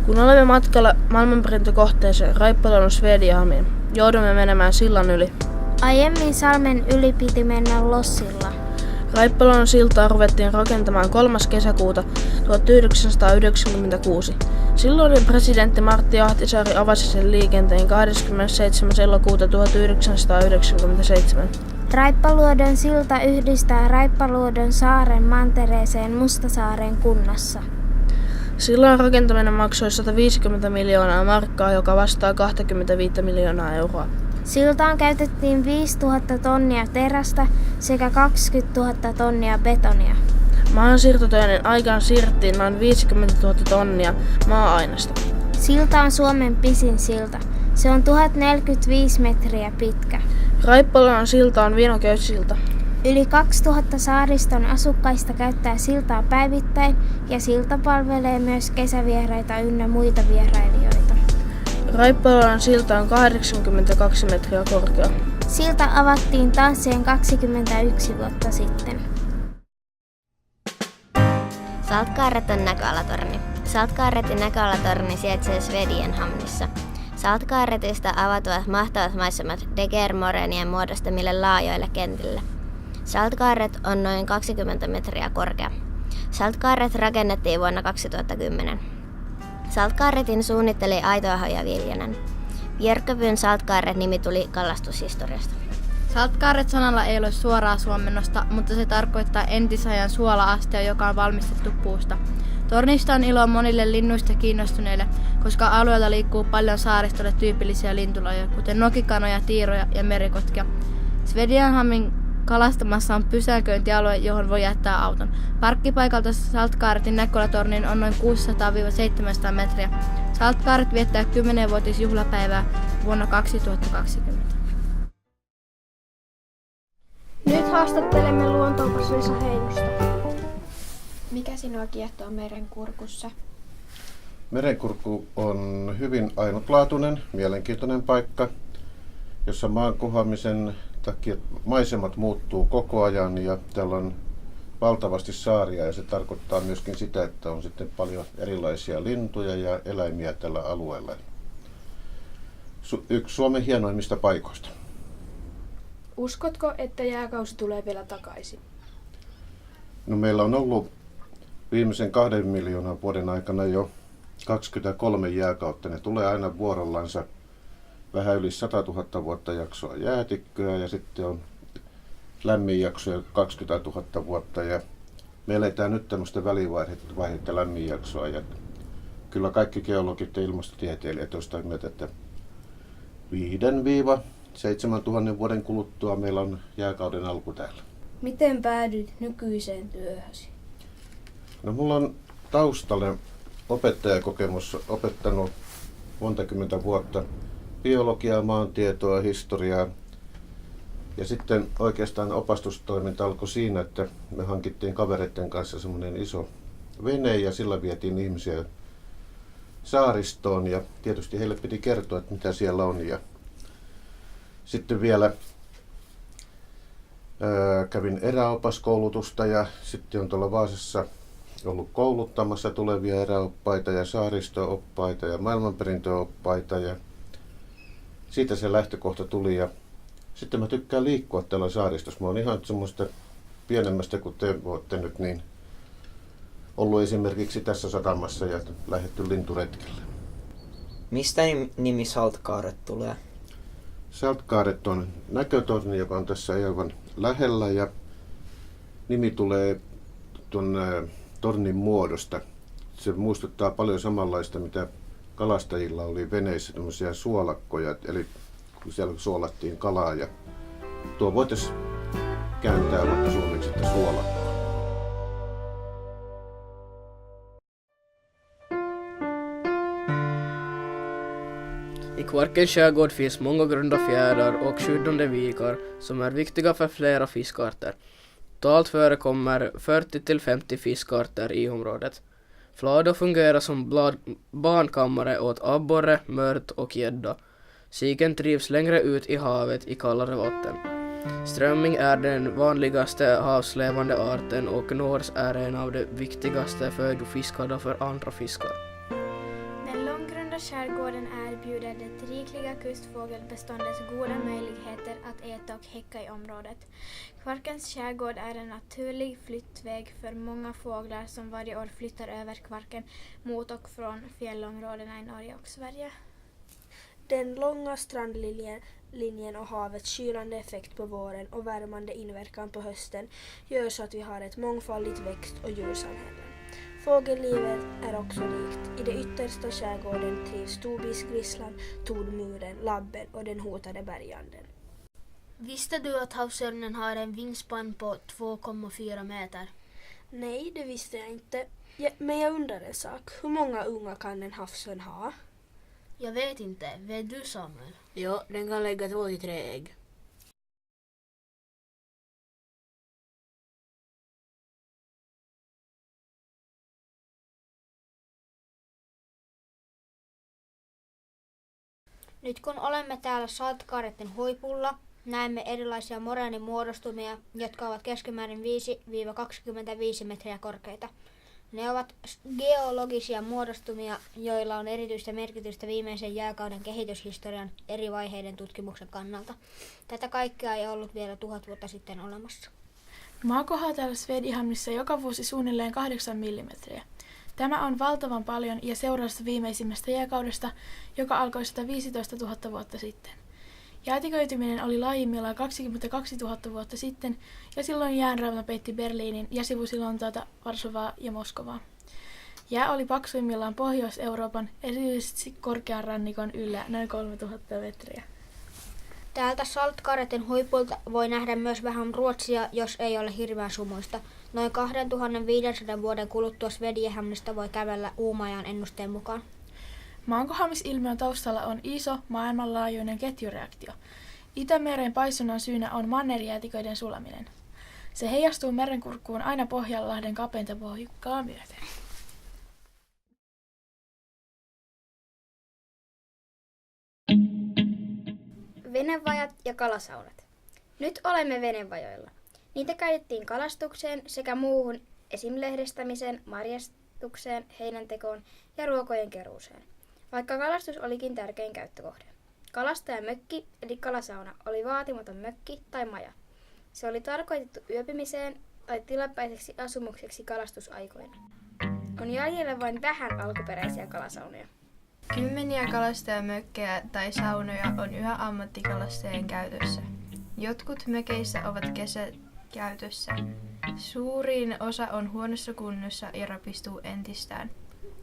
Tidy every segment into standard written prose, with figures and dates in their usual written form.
Kun olemme matkalla maailmanperintökohteeseen Raippalon Swediahamiin, joudumme menemään sillan yli. Aiemmin salmen yli piti mennä lossilla. Raippalon siltaa ruvettiin rakentamaan 3. kesäkuuta 1996. Silloin presidentti Martti Ahtisaari avasi sen liikenteen 27. elokuuta 1997. Raippaluodon silta yhdistää Raippaluodon saaren mantereeseen Mustasaaren kunnassa. Sillan rakentaminen maksoi 150 miljoonaa markkaa, joka vastaa 25 miljoonaa euroa. Siltaan käytettiin 5000 tonnia terästä sekä 20 000 tonnia betonia. Maansiirtotöiden aikaan siirrettiin noin 50 000 tonnia maa-ainesta. Silta on Suomen pisin silta. Se on 1045 metriä pitkä. Raippalon silta on vienoköysilta. Yli 2000 saariston asukkaista käyttää siltaa päivittäin ja silta palvelee myös kesävieraita ynnä muita vierailijoita. Raippalon silta on 82 metriä korkea. Silta avattiin tanssien 21 vuotta sitten. Saltkaareton näköalatorni. Saltkaaretin näköalatorni sijaitsee Swedienhamnissa. Saltkaaretista avautuvat mahtavat maisemat Degermorenien muodostamille laajoille kentille. Saltkaaret on noin 20 metriä korkea. Saltkaaret rakennettiin vuonna 2010. Saltkaaretin suunnitteli Aito-aho ja Viljanen. Björköbyn Saltkaaret-nimi tuli kalastushistoriasta. Saltkaaret-sanalla ei ole suoraa suomennosta, mutta se tarkoittaa entisajan suola-astia, joka on valmistettu puusta. Tornista on iloa monille linnuista kiinnostuneille, koska alueella liikkuu paljon saaristolle tyypillisiä lintulajeja, kuten nokikanoja, tiiroja ja merikotkia. Swedienhamin kalastamassa on pysäköintialue, johon voi jättää auton. Parkkipaikalta Saltkaaretin näköalatorniin on noin 600-700 metriä. Saltkaaret viettää 10-vuotisjuhlapäivää vuonna 2020. Nyt haastattelemme luontoopas Liisa Heinosta. Mikä sinua kiehtoo merenkurkussa? Merenkurkku on hyvin ainutlaatuinen, mielenkiintoinen paikka, jossa maan kohoamisen takia maisemat muuttuu koko ajan ja täällä on valtavasti saaria ja se tarkoittaa myöskin sitä, että on sitten paljon erilaisia lintuja ja eläimiä tällä alueella. Yksi Suomen hienoimmista paikoista. Uskotko, että jääkausi tulee vielä takaisin? No, meillä on ollut viimeisen 2 miljoonan vuoden aikana jo 23 jääkautta. Ne tulee aina vuorollansa. Vähän yli 100 000 vuotta jaksoa jäätikköä ja sitten on lämmin jaksoja 20 000 vuotta. Ja me eletään nyt tämmöistä välivaihetta lämmin jaksoa. Ja kyllä kaikki geologit ja ilmastotieteilijät ovat sitä mieltä, että 5-7 000 vuoden kuluttua meillä on jääkauden alku täällä. Miten päädyit nykyiseen työhösi? No, mulla on taustalle opettajakokemus, opettanut monta kymmentä vuotta biologiaa, maantietoa, historiaa. Ja sitten oikeastaan opastustoiminta alkoi siinä, että me hankittiin kavereiden kanssa semmoinen iso vene ja sillä vietiin ihmisiä saaristoon ja tietysti heille piti kertoa, että mitä siellä on. Ja sitten vielä kävin eräopaskoulutusta ja sitten on tuolla Vaasassa ollut kouluttamassa tulevia eräoppaita ja saaristo-oppaita ja maailmanperintöoppaita ja siitä se lähtökohta tuli ja sitten mä tykkään liikkua täällä saaristossa. Mä oon ihan semmoista pienemmästä kuin te olette nyt niin ollut esimerkiksi tässä satamassa ja lähdetty linturetkelle. Mistä nimi Saltkaaret tulee? Saltkaaret on näkötorni, joka on tässä aivan lähellä ja nimi tulee tuon tornin muodosta. Se muistuttaa paljon samanlaista, mitä kalastajilla oli veneissä, tämmöisiä suolakkoja, eli kun siellä suolattiin kalaa ja tuo voitaisiin kääntää vaikka suomeksi, että suolakko. I Kvarkens skärgård finns många grunda fjärdar och skyddande vikar som är viktiga för flera fiskarter. Totalt förekommer 40-50 fiskarter i området. Flado fungerar som barnkammare åt abborre, mört och gädda. Siken trivs längre ut i havet i kallare vatten. Strömming är den vanligaste havslevande arten och nårs är en av de viktigaste födofiskarna för andra fiskar. Den södra skärgården erbjuder det rikliga kustfågelbeståndet goda möjligheter att äta och häcka i området. Kvarkens skärgård är en naturlig flyttväg för många fåglar som varje år flyttar över Kvarken mot och från fjällområdena i Norge och Sverige. Den långa strandlinjen och havets kylande effekt på våren och värmande inverkan på hösten gör så att vi har ett mångfaldigt växt- och djursamhälle. Fågellivet är också rikt. I det yttersta skärgården trivs tobisgvisslan, tordmuren, labben och den hotade berganden. Visste du att havsörnen har en vingspann på 2,4 meter? Nej, det visste jag inte. Men jag undrar en sak. Hur många unga kan en havsörn ha? Jag vet inte. Vet du, Samuel? Ja, den kan lägga 2-3 ägg. Nyt kun olemme täällä Saltkaareten huipulla, näemme erilaisia moreenimuodostumia, jotka ovat keskimäärin 5-25 metriä korkeita. Ne ovat geologisia muodostumia, joilla on erityistä merkitystä viimeisen jääkauden kehityshistorian eri vaiheiden tutkimuksen kannalta. Tätä kaikkea ei ollut vielä 1000 vuotta sitten olemassa. Maa kohaa täällä Svedihamnissa joka vuosi suunnilleen 8 mm. Tämä on valtavan paljon ja seurausta viimeisimmästä jääkaudesta, joka alkoi 115 000 vuotta sitten. Jäätiköityminen oli laajimmillaan 22 000 vuotta sitten ja silloin jäänrauna peitti Berliinin ja sivusi Lontoota, Varsovaa ja Moskovaa. Jää oli paksuimmillaan Pohjois-Euroopan, erityisesti korkean rannikon yllä noin 3000 metriä. Täältä Saltkaareten huipulta voi nähdä myös vähän Ruotsia, jos ei ole hirveän sumuista. Noin 2500 vuoden kuluttua Svedienhamnista voi kävellä Uumajan ennusteen mukaan. Maankohoamisilmiön taustalla on iso maailmanlaajuinen ketjureaktio. Itämeren paisunnan syynä on mannerjäätiköiden sulaminen. Se heijastuu merenkurkkuun aina Pohjanlahden kapeinta pohjukkaa myöten. Venevajat ja kalasaunat. Nyt olemme venevajoilla. Niitä käytettiin kalastukseen sekä muuhun esim. Lehdistämiseen, marjastukseen, heinäntekoon ja ruokojen keruuseen. Vaikka kalastus olikin tärkein käyttökohde. Kalastajamökki eli kalasauna oli vaatimaton mökki tai maja. Se oli tarkoitettu yöpymiseen tai tilapäiseksi asumukseksi kalastusaikoina. On jäljellä vain vähän alkuperäisiä kalasaunoja. Kymmeniä kalastajamökkejä tai saunoja on yhä ammattikalastajien käytössä. Jotkut mökeissä ovat kesäkäytössä. Suurin osa on huonossa kunnossa ja rapistuu entistään.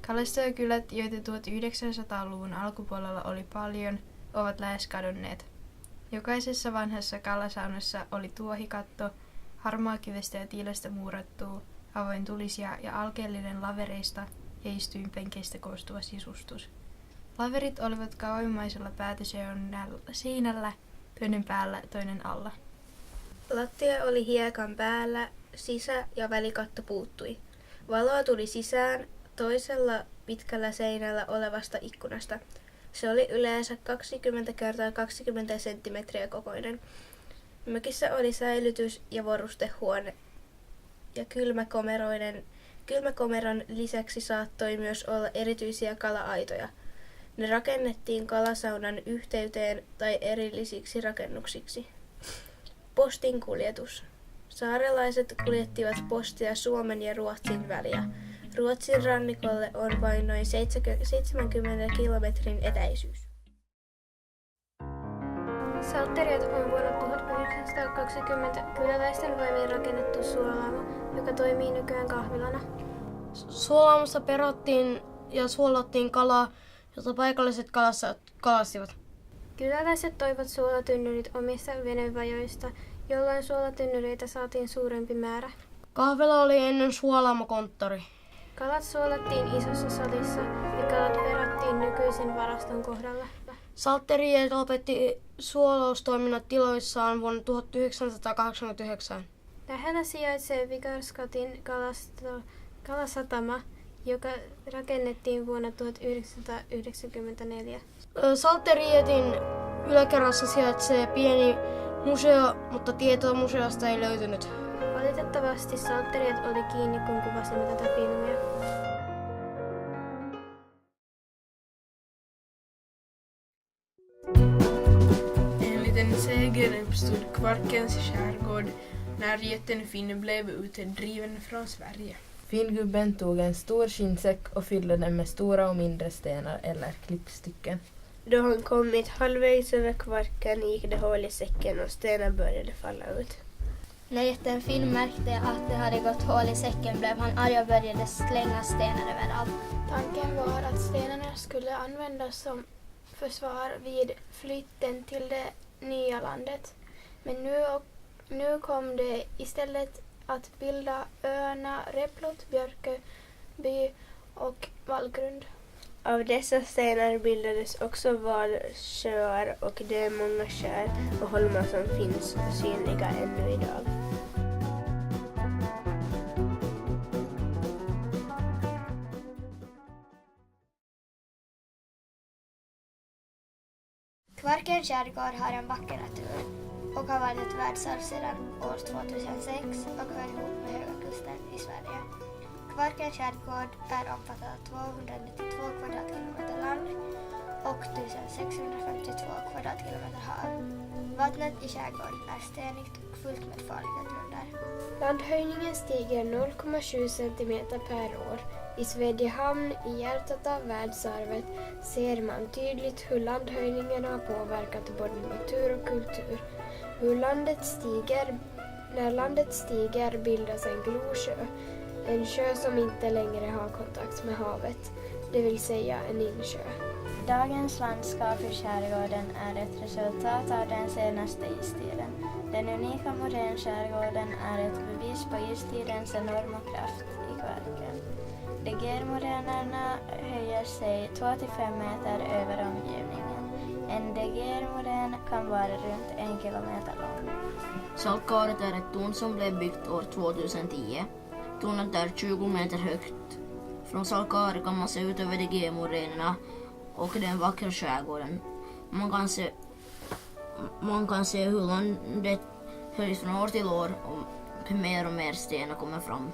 Kalastajakylät, joita 1900-luvun alkupuolella oli paljon, ovat lähes kadonneet. Jokaisessa vanhassa kalasaunassa oli tuohikatto, harmaakivestä ja tiilestä muurattu, avoin tulisia ja alkeellinen lavereista ja istuinpenkeistä koostuva sisustus. Laverit olivat kauimmaisella päätöseinällä, toinen päällä, toinen alla. Lattia oli hiekan päällä, sisä- ja välikatto puuttui. Valoa tuli sisään toisella pitkällä seinällä olevasta ikkunasta. Se oli yleensä 20 x 20 senttimetriä kokoinen. Mökissä oli säilytys- ja varustehuone ja kylmäkomeron lisäksi saattoi myös olla erityisiä kala-aitoja. Ne rakennettiin kalasaunan yhteyteen tai erillisiksi rakennuksiksi. Postin kuljetus. Saarelaiset kuljettivat postia Suomen ja Ruotsin väliä. Ruotsin rannikolle on vain noin 70 kilometrin etäisyys. Salteriat on vuonna 1920 kyläläisten voimin rakennettu suolaamo, joka toimii nykyään kahvilana. Suolaamossa perottiin ja suolattiin kalaa, jota paikalliset kalastivat. Kyläläiset toivat suolatynnyrit omissa venevajoista, jolloin suolatynnyreitä saatiin suurempi määrä. Kahvila oli ennen suolaamokonttori. Kalat suolattiin isossa salissa ja kalat perattiin nykyisin varaston kohdalla. Salteriet lopetti suolaustoiminnot tiloissaan vuonna 1989. Lähellä sijaitsee Vikarskatin kalasatama, joka rakennettiin vuonna 1994. Salterietin yläkerrassa sijaitsee pieni museo, mutta tietoa museosta ei löytynyt. Valitettavasti Salteriet oli kiinni, kun kuvasimme tätä filmiä. Sägen uppstod Kvarkens skärgård när jätten Finn blev utdriven från Sverige. Fingubben tog en stor skinnsäck och fyllde den med stora och mindre stenar eller klippstycken. Då han kommit halvvägs över Kvarken gick det hål i säcken och stenar började falla ut. När jätten Finn märkte att det hade gått hål i säcken blev han arg och började slänga stenar överallt. Tanken var att stenarna skulle användas som försvar vid flytten till det nya landet. Men nu kom det istället att bilda öarna Replot, Björköby och Vallgrund. Av dessa stenar bildades också valsjöar och det är många skär och holmar som finns synliga ännu idag. Kvarkens skärgård har en vacker natur och har varit ett världsarv sedan år 2006 och hör ihop med Höga kusten i Sverige. Kvarkens skärgård är omfattad av 292 kvadratkilometer land och 1652 kvadratkilometer hav. Vattnet i skärgården är stenigt och fullt med farliga grunder. Landhöjningen stiger 0,7 cm per år. I Svedjehamn, i hjärtat av världsarvet, ser man tydligt hur landhöjningen har påverkat både natur och kultur. När landet stiger bildas en glosjö, en sjö som inte längre har kontakt med havet, det vill säga en insjö. Dagens landskap i skärgården är ett resultat av den senaste istiden. Den unika moränskärgården är ett bevis på istidens enorma kraft i Kvarken. Degermoränerna höjer sig 2-5 meter över omgivningen. En degermorän kan vara runt 1 kilometer lång. Saltkaret är ett torn som blev byggt år 2010. Tornet är 20 meter högt. Från Saltkaret kan man se ut över Degermoränerna och den vackra skärgården. Man kan se hur landet höjs från år till år och mer stenar kommer fram.